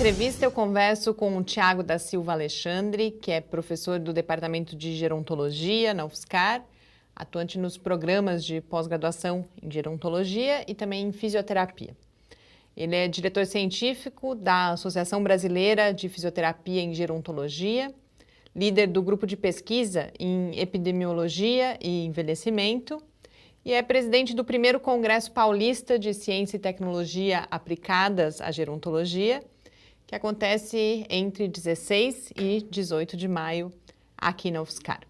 entrevista eu converso com o Thiago da Silva Alexandre, que é professor do Departamento de Gerontologia na UFSCar, atuante nos programas de pós-graduação em gerontologia e também em fisioterapia. Ele é diretor científico da Associação Brasileira de Fisioterapia em Gerontologia, líder do grupo de pesquisa em epidemiologia e envelhecimento e é presidente do primeiro Congresso Paulista de Ciência e Tecnologia Aplicadas à Gerontologia, que acontece entre 16 e 18 de maio aqui na UFSCar.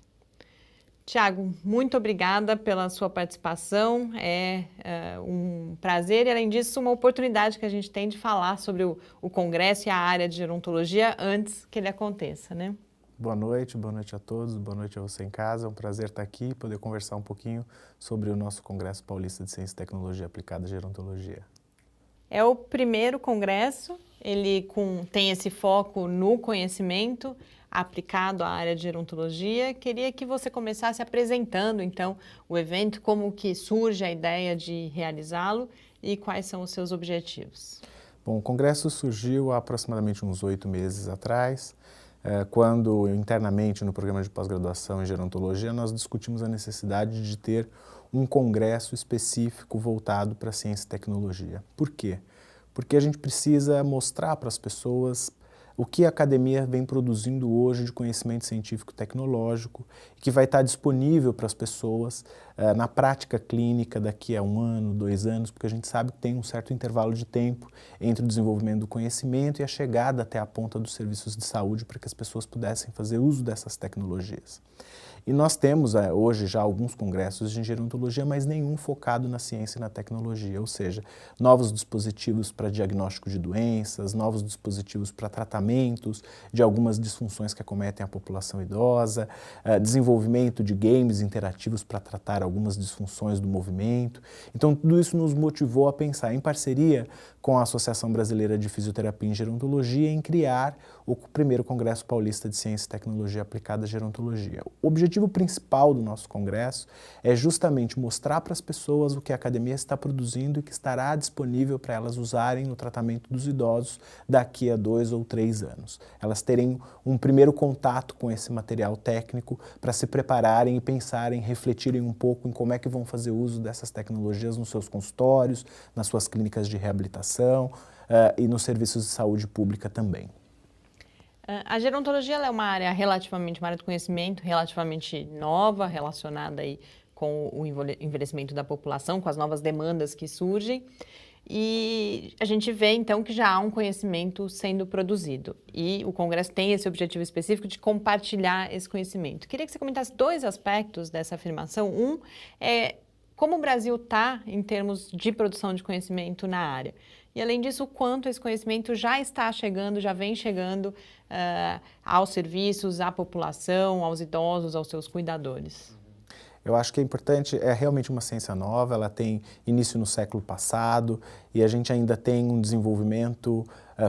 Thiago, muito obrigada pela sua participação, é um prazer e, além disso, uma oportunidade que a gente tem de falar sobre o Congresso e a área de gerontologia antes que ele aconteça, né? Boa noite a todos, boa noite a você em casa, é um prazer estar aqui e poder conversar um pouquinho sobre o nosso Congresso Paulista de Ciência e Tecnologia Aplicada à Gerontologia. É o primeiro congresso, ele tem esse foco no conhecimento aplicado à área de gerontologia. Queria que você começasse apresentando, então, o evento, como que surge a ideia de realizá-lo e quais são os seus objetivos. Bom, o congresso surgiu há aproximadamente uns 8 meses atrás, quando internamente no programa de pós-graduação em gerontologia nós discutimos a necessidade de ter um congresso específico voltado para a ciência e tecnologia. Por quê? Porque a gente precisa mostrar para as pessoas o que a academia vem produzindo hoje de conhecimento científico e tecnológico, que vai estar disponível para as pessoas na prática clínica daqui a 1 ano, 2 anos, porque a gente sabe que tem um certo intervalo de tempo entre o desenvolvimento do conhecimento e a chegada até a ponta dos serviços de saúde para que as pessoas pudessem fazer uso dessas tecnologias. E nós temos hoje já alguns congressos de gerontologia, mas nenhum focado na ciência e na tecnologia, ou seja, novos dispositivos para diagnóstico de doenças, novos dispositivos para tratamentos de algumas disfunções que acometem a população idosa, desenvolvimento de games interativos para tratar algumas disfunções do movimento. Então, tudo isso nos motivou a pensar, em parceria com a Associação Brasileira de Fisioterapia em Gerontologia, em criar o primeiro Congresso Paulista de Ciência e Tecnologia Aplicada à Gerontologia. O objetivo principal do nosso congresso é justamente mostrar para as pessoas o que a academia está produzindo e que estará disponível para elas usarem no tratamento dos idosos daqui a 2 ou 3 anos. Elas terem um primeiro contato com esse material técnico para se prepararem e pensarem, refletirem um pouco em como é que vão fazer uso dessas tecnologias nos seus consultórios, nas suas clínicas de reabilitação e nos serviços de saúde pública também. A gerontologia ela é uma área de conhecimento relativamente nova, relacionada aí com o envelhecimento da população, com as novas demandas que surgem. E a gente vê, então, que já há um conhecimento sendo produzido. E o Congresso tem esse objetivo específico de compartilhar esse conhecimento. Queria que você comentasse 2 aspectos dessa afirmação. Um é como o Brasil está em termos de produção de conhecimento na área. E, além disso, o quanto esse conhecimento já está chegando, já vem chegando aos serviços, à população, aos idosos, aos seus cuidadores. Eu acho que é importante, é realmente uma ciência nova, ela tem início no século passado e a gente ainda tem um desenvolvimento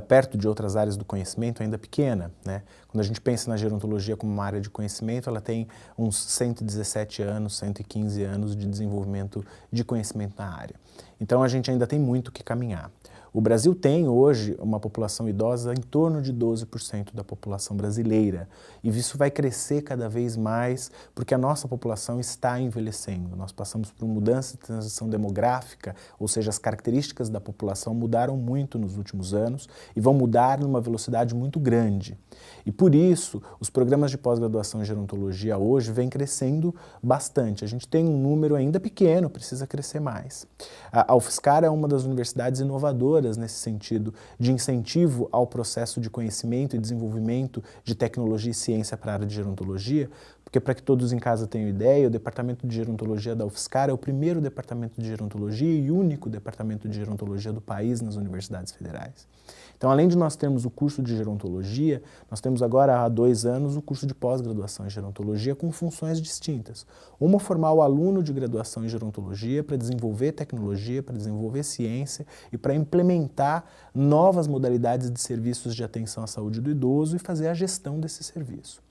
perto de outras áreas do conhecimento ainda pequena, né? Quando a gente pensa na gerontologia como uma área de conhecimento, ela tem uns 117 anos, 115 anos de desenvolvimento de conhecimento na área. Então a gente ainda tem muito que caminhar. O Brasil tem hoje uma população idosa em torno de 12% da população brasileira e isso vai crescer cada vez mais porque a nossa população está envelhecendo. Nós passamos por mudança de transição demográfica, ou seja, as características da população mudaram muito nos últimos anos e vão mudar numa velocidade muito grande. E por isso, os programas de pós-graduação em gerontologia hoje vêm crescendo bastante. A gente tem um número ainda pequeno, precisa crescer mais. A UFSCar é uma das universidades inovadoras nesse sentido de incentivo ao processo de conhecimento e desenvolvimento de tecnologia e ciência para a área de gerontologia, porque para que todos em casa tenham ideia, o Departamento de Gerontologia da UFSCar é o primeiro departamento de gerontologia e único departamento de gerontologia do país nas universidades federais. Então, além de nós termos o curso de gerontologia, nós temos agora há 2 anos o curso de pós-graduação em gerontologia com funções distintas. Uma, formar o aluno de graduação em gerontologia para desenvolver tecnologia, para desenvolver ciência e para implementar novas modalidades de serviços de atenção à saúde do idoso e fazer a gestão desse serviço.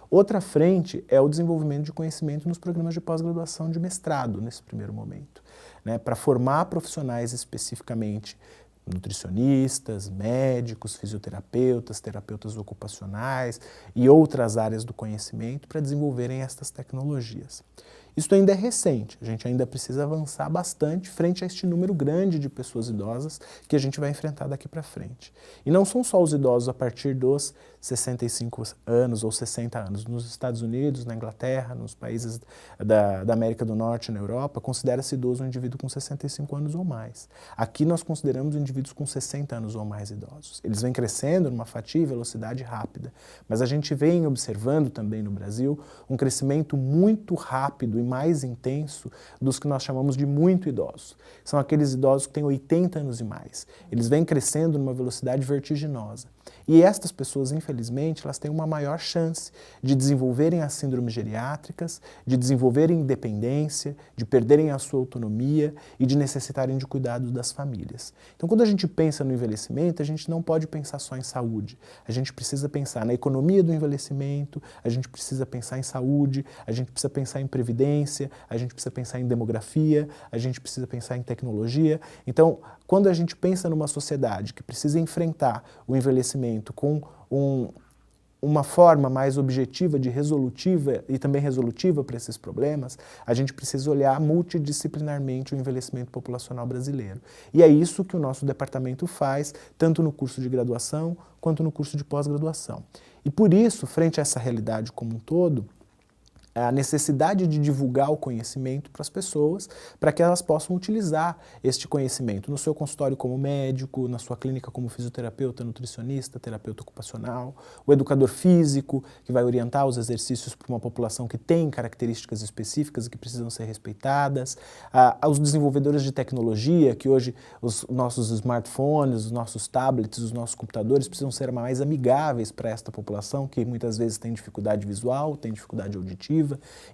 Outra frente é o desenvolvimento de conhecimento nos programas de pós-graduação de mestrado, nesse primeiro momento, né, para formar profissionais especificamente nutricionistas, médicos, fisioterapeutas, terapeutas ocupacionais e outras áreas do conhecimento para desenvolverem estas tecnologias. Isso ainda é recente, a gente ainda precisa avançar bastante frente a este número grande de pessoas idosas que a gente vai enfrentar daqui para frente. E não são só os idosos a partir dos 65 anos ou 60 anos. Nos Estados Unidos, na Inglaterra, nos países da América do Norte e na Europa, considera-se idoso um indivíduo com 65 anos ou mais. Aqui nós consideramos indivíduos com 60 anos ou mais idosos. Eles vêm crescendo numa fatia e velocidade rápida, mas a gente vem observando também no Brasil um crescimento muito rápido e mais intenso dos que nós chamamos de muito idosos. São aqueles idosos que têm 80 anos e mais. Eles vêm crescendo numa velocidade vertiginosa. E estas pessoas, infelizmente, elas têm uma maior chance de desenvolverem as síndromes geriátricas, de desenvolverem independência, de perderem a sua autonomia e de necessitarem de cuidados das famílias. Então, quando a gente pensa no envelhecimento, a gente não pode pensar só em saúde. A gente precisa pensar na economia do envelhecimento, a gente precisa pensar em saúde, a gente precisa pensar em previdência, a gente precisa pensar em demografia, a gente precisa pensar em tecnologia. Então, quando a gente pensa numa sociedade que precisa enfrentar o envelhecimento com uma forma mais objetiva, resolutiva e também resolutiva para esses problemas, a gente precisa olhar multidisciplinarmente o envelhecimento populacional brasileiro. E é isso que o nosso departamento faz, tanto no curso de graduação quanto no curso de pós-graduação. E por isso, frente a essa realidade como um todo, a necessidade de divulgar o conhecimento para as pessoas, para que elas possam utilizar este conhecimento no seu consultório como médico, na sua clínica como fisioterapeuta, nutricionista, terapeuta ocupacional, o educador físico, que vai orientar os exercícios para uma população que tem características específicas e que precisam ser respeitadas, os desenvolvedores de tecnologia, que hoje os nossos smartphones, os nossos tablets, os nossos computadores precisam ser mais amigáveis para esta população, que muitas vezes tem dificuldade visual, tem dificuldade auditiva.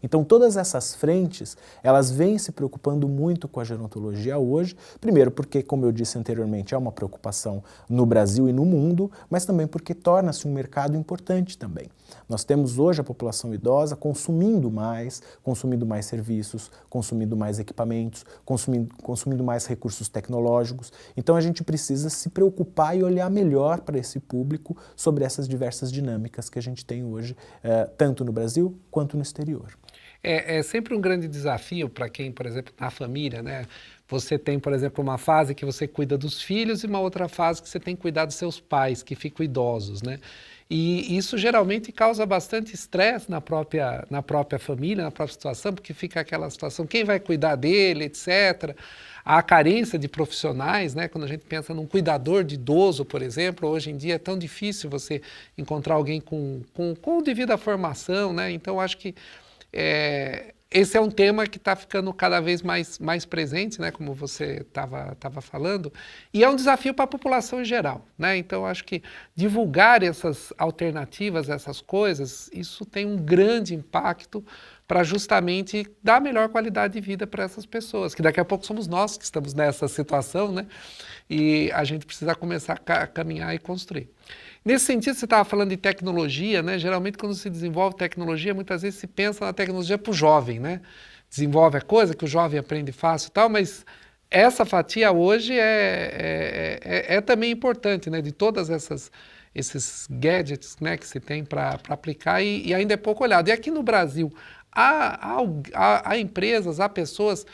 Então, todas essas frentes, elas vêm se preocupando muito com a gerontologia hoje, primeiro porque, como eu disse anteriormente, é uma preocupação no Brasil e no mundo, mas também porque torna-se um mercado importante também. Nós temos hoje a população idosa consumindo mais serviços, consumindo mais equipamentos, consumindo mais recursos tecnológicos. Então, a gente precisa se preocupar e olhar melhor para esse público sobre essas diversas dinâmicas que a gente tem hoje, tanto no Brasil quanto no exterior. É sempre um grande desafio para quem, por exemplo, na família, né? Você tem, por exemplo, uma fase que você cuida dos filhos e uma outra fase que você tem que cuidar dos seus pais, que ficam idosos, né? E isso geralmente causa bastante estresse na própria família, na própria situação, porque fica aquela situação, quem vai cuidar dele, etc. A carência de profissionais, né? Quando a gente pensa num cuidador de idoso, por exemplo, hoje em dia é tão difícil você encontrar alguém com devida formação, né? Então, acho que esse é um tema que está ficando cada vez mais presente, né, como você estava falando, e é um desafio para a população em geral, né? Então, acho que divulgar essas alternativas, essas coisas, isso tem um grande impacto para justamente dar melhor qualidade de vida para essas pessoas, que daqui a pouco somos nós que estamos nessa situação, né? E a gente precisa começar a caminhar e construir. Nesse sentido, você estava falando de tecnologia, né? Geralmente, quando se desenvolve tecnologia, muitas vezes se pensa na tecnologia para o jovem, né? Desenvolve a coisa que o jovem aprende fácil e tal, mas essa fatia hoje é também importante, né? De todas esses gadgets, né, que se tem para aplicar e ainda é pouco olhado. E aqui no Brasil, há empresas, há pessoas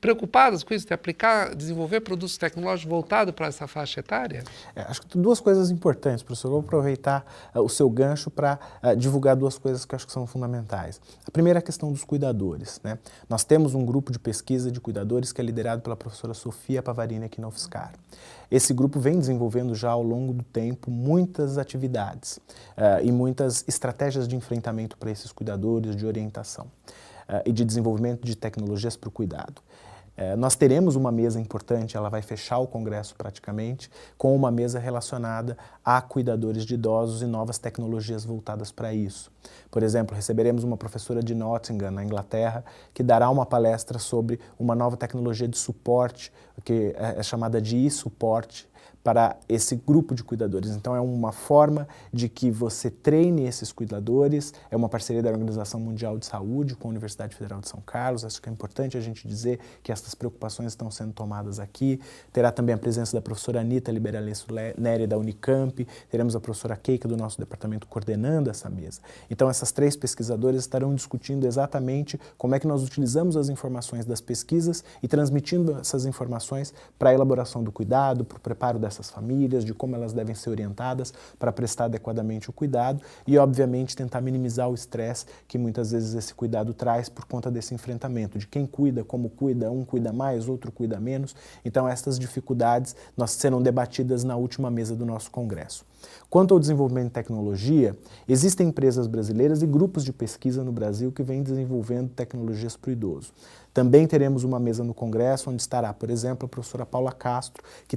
preocupadas com isso, de desenvolver produtos tecnológicos voltados para essa faixa etária? Acho que tem duas coisas importantes, professor. Eu vou aproveitar o seu gancho para divulgar duas coisas que eu acho que são fundamentais. A primeira é a questão dos cuidadores, né? Nós temos um grupo de pesquisa de cuidadores que é liderado pela professora Sofia Pavarini aqui na UFSCar. Esse grupo vem desenvolvendo já ao longo do tempo muitas atividades e muitas estratégias de enfrentamento para esses cuidadores, de orientação e de desenvolvimento de tecnologias para o cuidado. Nós teremos uma mesa importante, ela vai fechar o congresso praticamente, com uma mesa relacionada a cuidadores de idosos e novas tecnologias voltadas para isso. Por exemplo, receberemos uma professora de Nottingham, na Inglaterra, que dará uma palestra sobre uma nova tecnologia de suporte, que é chamada de e-suporte, para esse grupo de cuidadores. Então é uma forma de que você treine esses cuidadores, é uma parceria da Organização Mundial de Saúde com a Universidade Federal de São Carlos. Acho que é importante a gente dizer que essas preocupações estão sendo tomadas aqui. Terá também a presença da professora Anita Liberalesso Neri da Unicamp, teremos a professora Keika do nosso departamento coordenando essa mesa. Então essas 3 pesquisadoras estarão discutindo exatamente como é que nós utilizamos as informações das pesquisas e transmitindo essas informações para a elaboração do cuidado, para o preparo dessas famílias, de como elas devem ser orientadas para prestar adequadamente o cuidado e, obviamente, tentar minimizar o estresse que muitas vezes esse cuidado traz por conta desse enfrentamento, de quem cuida, como cuida, um cuida mais, outro cuida menos. Então, essas dificuldades serão debatidas na última mesa do nosso congresso. Quanto ao desenvolvimento de tecnologia, existem empresas brasileiras e grupos de pesquisa no Brasil que vêm desenvolvendo tecnologias para o idoso. Também teremos uma mesa no Congresso onde estará, por exemplo, a professora Paula Castro, que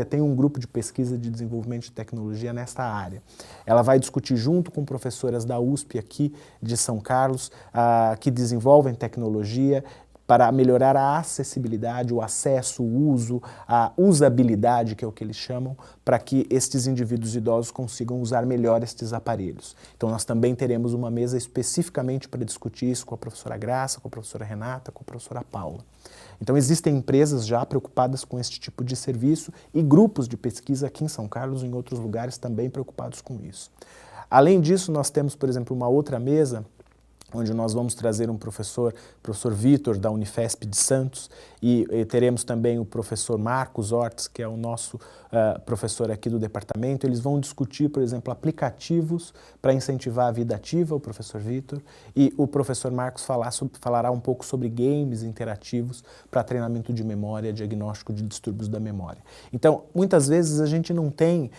tem um grupo de pesquisa de desenvolvimento de tecnologia nesta área. Ela vai discutir junto com professoras da USP aqui de São Carlos, que desenvolvem tecnologia, para melhorar a acessibilidade, o acesso, o uso, a usabilidade, que é o que eles chamam, para que estes indivíduos idosos consigam usar melhor estes aparelhos. Então nós também teremos uma mesa especificamente para discutir isso com a professora Graça, com a professora Renata, com a professora Paula. Então existem empresas já preocupadas com este tipo de serviço e grupos de pesquisa aqui em São Carlos e em outros lugares também preocupados com isso. Além disso, nós temos, por exemplo, uma outra mesa onde nós vamos trazer um professor Vitor, da Unifesp de Santos, e teremos também o professor Marcos Ortiz, que é o nosso professor aqui do departamento. Eles vão discutir, por exemplo, aplicativos para incentivar a vida ativa, o professor Vitor, e o professor Marcos falará um pouco sobre games interativos para treinamento de memória, diagnóstico de distúrbios da memória. Então, muitas vezes a gente não tem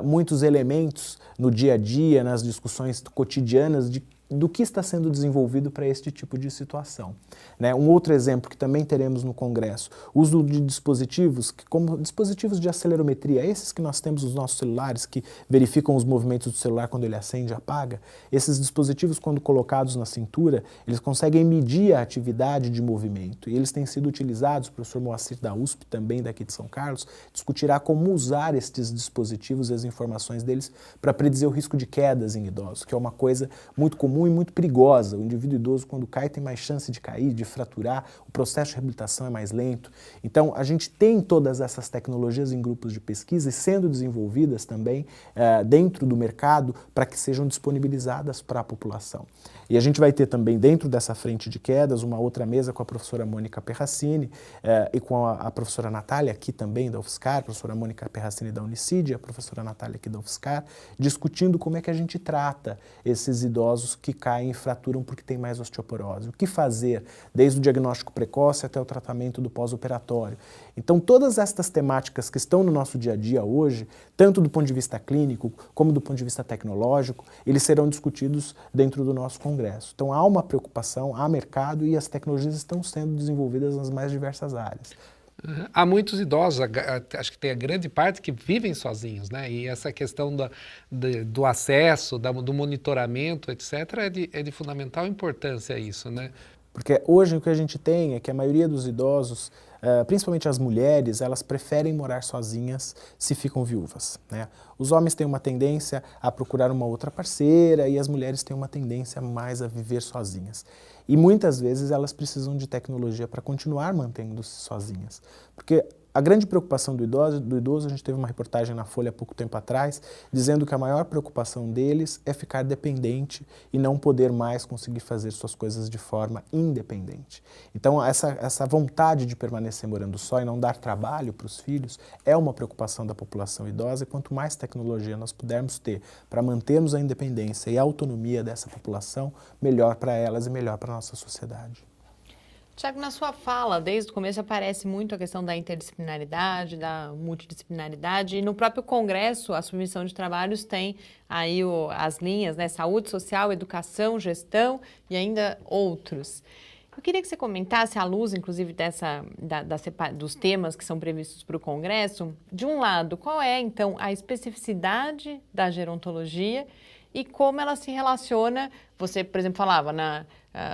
muitos elementos no dia a dia, nas discussões cotidianas do que está sendo desenvolvido para este tipo de situação. Né? Um outro exemplo que também teremos no Congresso, uso de dispositivos, como dispositivos de acelerometria, esses que nós temos nos nossos celulares, que verificam os movimentos do celular quando ele acende e apaga. Esses dispositivos, quando colocados na cintura, eles conseguem medir a atividade de movimento, e eles têm sido utilizados. O professor Moacir da USP, também daqui de São Carlos, discutirá como usar estes dispositivos e as informações deles para predizer o risco de quedas em idosos, que é uma coisa muito comum e muito perigosa. O indivíduo idoso, quando cai, tem mais chance de cair, de fraturar, o processo de reabilitação é mais lento. Então, a gente tem todas essas tecnologias em grupos de pesquisa e sendo desenvolvidas também dentro do mercado para que sejam disponibilizadas para a população. E a gente vai ter também, dentro dessa frente de quedas, uma outra mesa com a professora Mônica Perracini e com a professora Natália, aqui também da UFSCar, a professora Mônica Perracini da Unicid, a professora Natália aqui da UFSCar, discutindo como é que a gente trata esses idosos que caem e fraturam porque tem mais osteoporose. O que fazer, desde o diagnóstico precoce até o tratamento do pós-operatório. Então, todas estas temáticas que estão no nosso dia a dia hoje, tanto do ponto de vista clínico como do ponto de vista tecnológico, eles serão discutidos dentro do nosso congresso. Então, há uma preocupação, há mercado e as tecnologias estão sendo desenvolvidas nas mais diversas áreas. Há muitos idosos, acho que tem a grande parte que vivem sozinhos, né? E essa questão do acesso, do monitoramento, etc., é de fundamental importância isso, né? Porque hoje o que a gente tem é que a maioria dos idosos, principalmente as mulheres, elas preferem morar sozinhas se ficam viúvas, né? Os homens têm uma tendência a procurar uma outra parceira e as mulheres têm uma tendência mais a viver sozinhas. E muitas vezes elas precisam de tecnologia para continuar mantendo-se sozinhas. Porque a grande preocupação do idoso, a gente teve uma reportagem na Folha há pouco tempo atrás, dizendo que a maior preocupação deles é ficar dependente e não poder mais conseguir fazer suas coisas de forma independente. Então essa vontade de permanecer morando só e não dar trabalho para os filhos é uma preocupação da população idosa, e quanto mais tecnologia nós pudermos ter para mantermos a independência e a autonomia dessa população, melhor para elas e melhor para a nossa sociedade. Tiago, na sua fala, desde o começo aparece muito a questão da interdisciplinaridade, da multidisciplinaridade, e no próprio Congresso, a submissão de trabalhos tem aí as linhas, né, saúde social, educação, gestão e ainda outros. Eu queria que você comentasse, à luz, inclusive, dos temas que são previstos para o Congresso, de um lado, qual é, então, a especificidade da gerontologia e como ela se relaciona, você, por exemplo, falava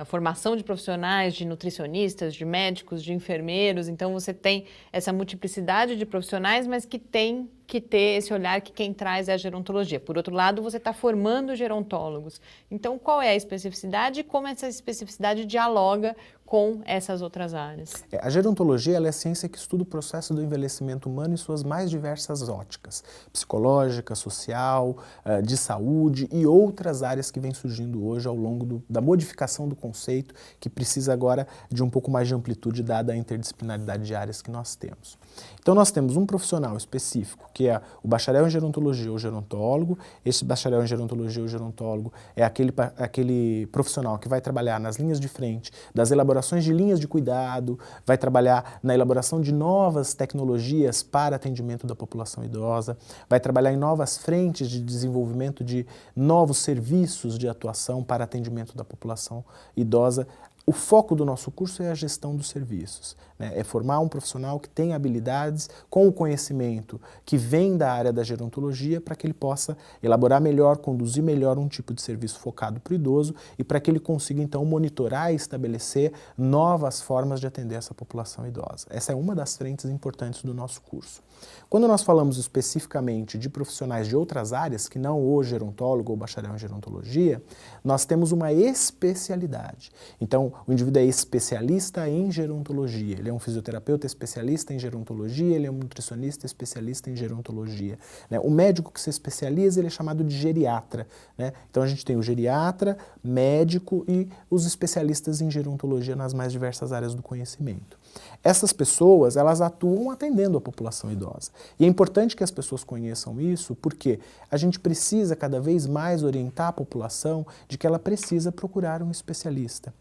formação de profissionais, de nutricionistas, de médicos, de enfermeiros. Então, você tem essa multiplicidade de profissionais, mas que tem que ter esse olhar que quem traz é a gerontologia. Por outro lado, você está formando gerontólogos. Então, qual é a especificidade e como essa especificidade dialoga com essas outras áreas? A gerontologia ela é a ciência que estuda o processo do envelhecimento humano em suas mais diversas óticas, psicológica, social, de saúde e outras áreas que vêm surgindo hoje ao longo da modificação do conceito, que precisa agora de um pouco mais de amplitude dada a interdisciplinaridade de áreas que nós temos. Então nós temos um profissional específico, que é o bacharel em gerontologia ou gerontólogo. Esse bacharel em gerontologia ou gerontólogo é aquele profissional que vai trabalhar nas linhas de frente das elaborações de linhas de cuidado, vai trabalhar na elaboração de novas tecnologias para atendimento da população idosa, vai trabalhar em novas frentes de desenvolvimento de novos serviços de atuação para atendimento da população idosa. O foco do nosso curso é a gestão dos serviços, né? É formar um profissional que tenha habilidades com o conhecimento que vem da área da gerontologia para que ele possa elaborar melhor, conduzir melhor um tipo de serviço focado para o idoso e para que ele consiga então monitorar e estabelecer novas formas de atender essa população idosa. Essa é uma das frentes importantes do nosso curso. Quando nós falamos especificamente de profissionais de outras áreas, que não o gerontólogo ou bacharel em gerontologia, nós temos uma especialidade. Então, o indivíduo é especialista em gerontologia, ele é um fisioterapeuta especialista em gerontologia, ele é um nutricionista especialista em gerontologia, né? O médico que se especializa, ele é chamado de geriatra, né? Então a gente tem o geriatra, médico e os especialistas em gerontologia nas mais diversas áreas do conhecimento. Essas pessoas, elas atuam atendendo a população idosa. E é importante que as pessoas conheçam isso porque a gente precisa cada vez mais orientar a população de que ela precisa procurar um especialista.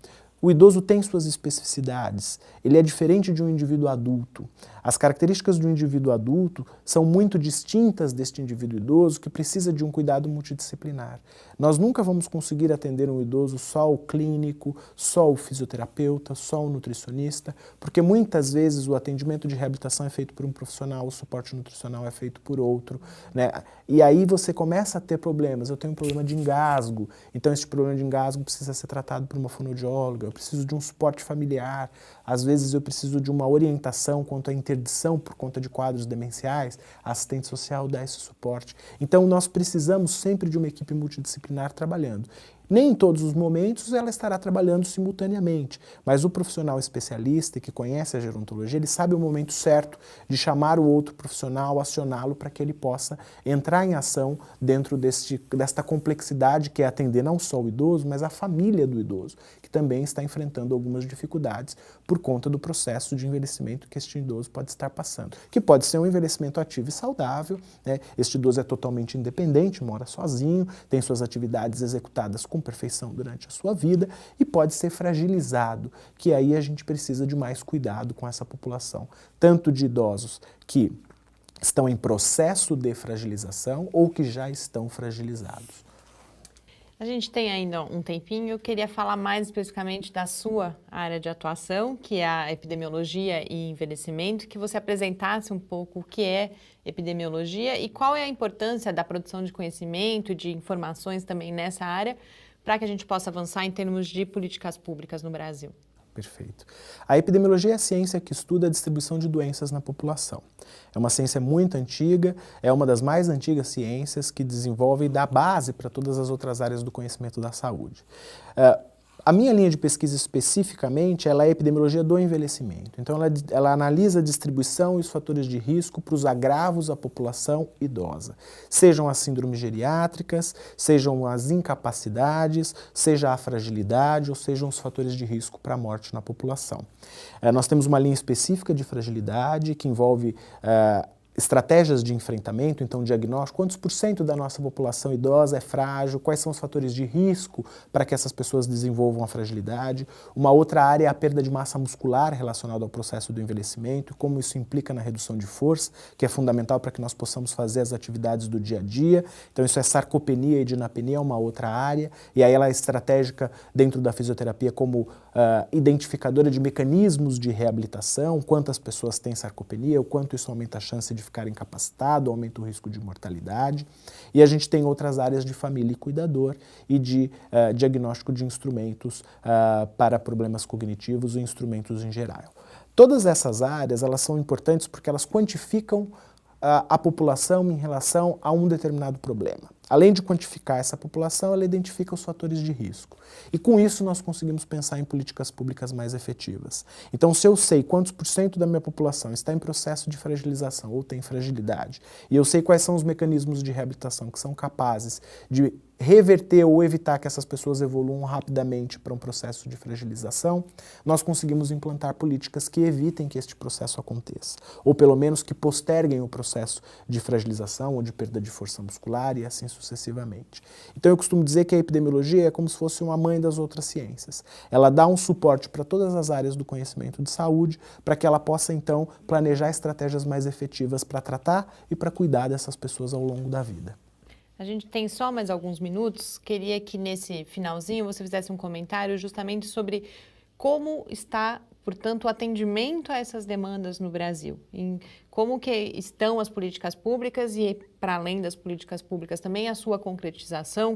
O idoso tem suas especificidades, ele é diferente de um indivíduo adulto. As características do indivíduo adulto são muito distintas deste indivíduo idoso que precisa de um cuidado multidisciplinar. Nós nunca vamos conseguir atender um idoso só o clínico, só o fisioterapeuta, só o nutricionista, porque muitas vezes o atendimento de reabilitação é feito por um profissional, o suporte nutricional é feito por outro, né? E aí você começa a ter problemas. Eu tenho um problema de engasgo, então esse problema de engasgo precisa ser tratado por uma fonoaudióloga, eu preciso de um suporte familiar, às vezes eu preciso de uma orientação quanto à interdição por conta de quadros demenciais, a assistente social dá esse suporte. Então nós precisamos sempre de uma equipe multidisciplinar trabalhando. Nem em todos os momentos ela estará trabalhando simultaneamente, mas o profissional especialista que conhece a gerontologia, ele sabe o momento certo de chamar o outro profissional, acioná-lo para que ele possa entrar em ação dentro desta complexidade que é atender não só o idoso, mas a família do idoso, que também está enfrentando algumas dificuldades por conta do processo de envelhecimento que este idoso pode estar passando, que pode ser um envelhecimento ativo e saudável, né? Este idoso é totalmente independente, mora sozinho, tem suas atividades executadas com perfeição durante a sua vida e pode ser fragilizado, que aí a gente precisa de mais cuidado com essa população, tanto de idosos que estão em processo de fragilização ou que já estão fragilizados. A gente tem ainda um tempinho, eu queria falar mais especificamente da sua área de atuação, que é a epidemiologia e envelhecimento, que você apresentasse um pouco o que é epidemiologia e qual é a importância da produção de conhecimento e de informações também nessa área, para que a gente possa avançar em termos de políticas públicas no Brasil. Perfeito. A epidemiologia é a ciência que estuda a distribuição de doenças na população. É uma ciência muito antiga, é uma das mais antigas ciências que desenvolve e dá base para todas as outras áreas do conhecimento da saúde. A minha linha de pesquisa especificamente ela é a epidemiologia do envelhecimento. Então ela analisa a distribuição e os fatores de risco para os agravos à população idosa. Sejam as síndromes geriátricas, sejam as incapacidades, seja a fragilidade ou sejam os fatores de risco para a morte na população. Nós temos uma linha específica de fragilidade que envolve estratégias de enfrentamento, então diagnóstico, quantos por cento da nossa população idosa é frágil, quais são os fatores de risco para que essas pessoas desenvolvam a fragilidade. Uma outra área é a perda de massa muscular relacionada ao processo do envelhecimento, como isso implica na redução de força, que é fundamental para que nós possamos fazer as atividades do dia a dia. Então isso é sarcopenia e dinapenia, é uma outra área, e aí ela é estratégica dentro da fisioterapia como identificadora de mecanismos de reabilitação, quantas pessoas têm sarcopenia, o quanto isso aumenta a chance de de ficar incapacitado, aumenta o risco de mortalidade. E a gente tem outras áreas de família e cuidador e de diagnóstico de instrumentos para problemas cognitivos e instrumentos em geral. Todas essas áreas, elas são importantes porque elas quantificam a população em relação a um determinado problema. Além de quantificar essa população, ela identifica os fatores de risco. E com isso nós conseguimos pensar em políticas públicas mais efetivas. Então, se eu sei quantos % da minha população está em processo de fragilização ou tem fragilidade, e eu sei quais são os mecanismos de reabilitação que são capazes de reverter ou evitar que essas pessoas evoluam rapidamente para um processo de fragilização, nós conseguimos implantar políticas que evitem que este processo aconteça, ou pelo menos que posterguem o processo de fragilização ou de perda de força muscular e assim sucessivamente. Então eu costumo dizer que a epidemiologia é como se fosse uma mãe das outras ciências. Ela dá um suporte para todas as áreas do conhecimento de saúde para que ela possa então planejar estratégias mais efetivas para tratar e para cuidar dessas pessoas ao longo da vida. A gente tem só mais alguns minutos. Queria que nesse finalzinho você fizesse um comentário justamente sobre como está, portanto, o atendimento a essas demandas no Brasil. Em como que estão as políticas públicas e, para além das políticas públicas, também a sua concretização,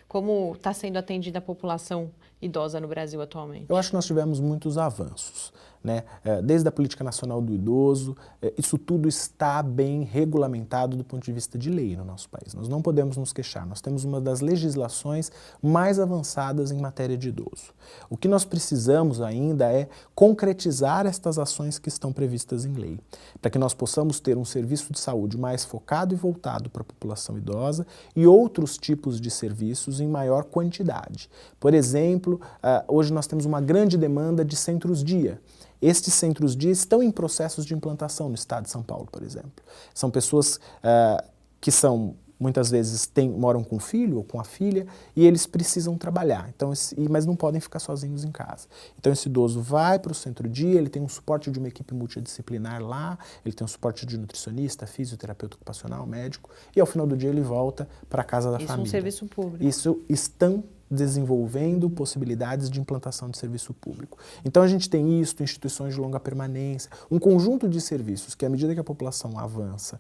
como está sendo atendida a população idosa no Brasil atualmente? Eu acho que nós tivemos muitos avanços, né? Desde a Política Nacional do Idoso, isso tudo está bem regulamentado do ponto de vista de lei no nosso país. Nós não podemos nos queixar, nós temos uma das legislações mais avançadas em matéria de idoso. O que nós precisamos ainda é concretizar estas ações que estão previstas em lei, para que nós possamos ter um serviço de saúde mais focado e voltado para a população idosa e outros tipos de serviços em maior quantidade. Por exemplo, hoje nós temos uma grande demanda de centros-dia. Estes centros-dia estão em processos de implantação no estado de São Paulo, por exemplo. São pessoas que muitas vezes moram com o filho ou com a filha e eles precisam trabalhar, mas não podem ficar sozinhos em casa. Então esse idoso vai para o centro-dia, ele tem um suporte de uma equipe multidisciplinar lá, ele tem um suporte de nutricionista, fisioterapeuta ocupacional, médico, e ao final do dia ele volta para a casa da família. Isso é um serviço público. Isso estão desenvolvendo possibilidades de implantação de serviço público. Então a gente tem instituições de longa permanência, um conjunto de serviços que à medida que a população avança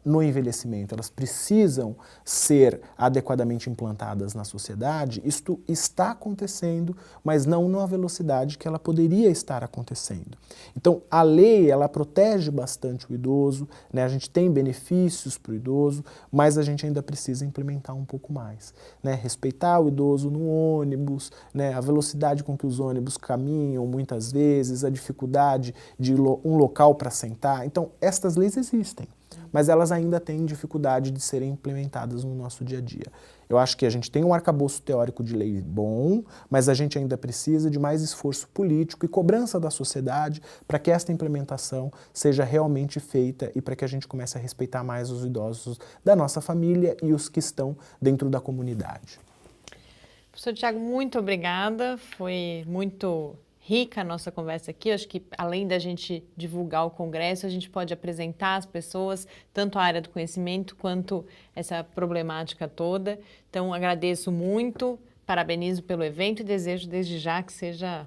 no envelhecimento, elas precisam ser adequadamente implantadas na sociedade. Isto está acontecendo, mas não na velocidade que ela poderia estar acontecendo. Então a lei, ela protege bastante o idoso, né? A gente tem benefícios para o idoso, mas a gente ainda precisa implementar um pouco mais, né? Respeitar o idoso no ônibus, né, a velocidade com que os ônibus caminham muitas vezes, a dificuldade de um local para sentar. Então, estas leis existem, mas elas ainda têm dificuldade de serem implementadas no nosso dia a dia. Eu acho que a gente tem um arcabouço teórico de lei bom, mas a gente ainda precisa de mais esforço político e cobrança da sociedade para que esta implementação seja realmente feita e para que a gente comece a respeitar mais os idosos da nossa família e os que estão dentro da comunidade. Professor Tiago, muito obrigada. Foi muito rica a nossa conversa aqui. Eu acho que, além da gente divulgar o congresso, a gente pode apresentar às pessoas tanto a área do conhecimento quanto essa problemática toda. Então, agradeço muito, parabenizo pelo evento e desejo desde já que seja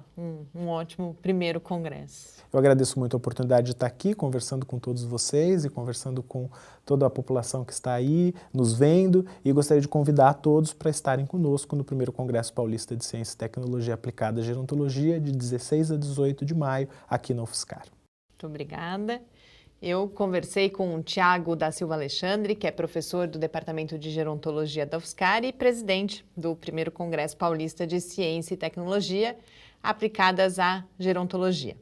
um ótimo primeiro congresso. Eu agradeço muito a oportunidade de estar aqui conversando com todos vocês e conversando com toda a população que está aí nos vendo e gostaria de convidar a todos para estarem conosco no primeiro Congresso Paulista de Ciência e Tecnologia Aplicada à Gerontologia de 16 a 18 de maio aqui na UFSCar. Muito obrigada. Eu conversei com o Tiago da Silva Alexandre, que é professor do Departamento de Gerontologia da UFSCar e presidente do primeiro Congresso Paulista de Ciência e Tecnologia Aplicadas à Gerontologia.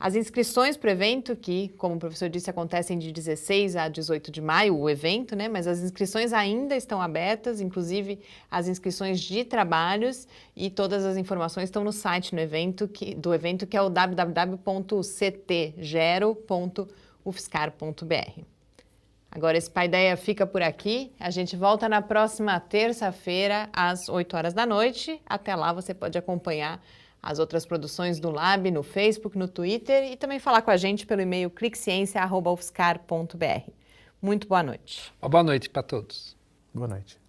As inscrições para o evento, que, como o professor disse, acontecem de 16 a 18 de maio, o evento, né? Mas as inscrições ainda estão abertas, inclusive as inscrições de trabalhos, e todas as informações estão no site do evento, que é o www.ctgero.ufscar.br. Agora, esse Paideia fica por aqui. A gente volta na próxima terça-feira, às 8 horas da noite. Até lá, você pode acompanhar as outras produções do Lab no Facebook, no Twitter e também falar com a gente pelo e-mail cliqueciência@ufscar.br. Muito boa noite. Boa noite para todos. Boa noite.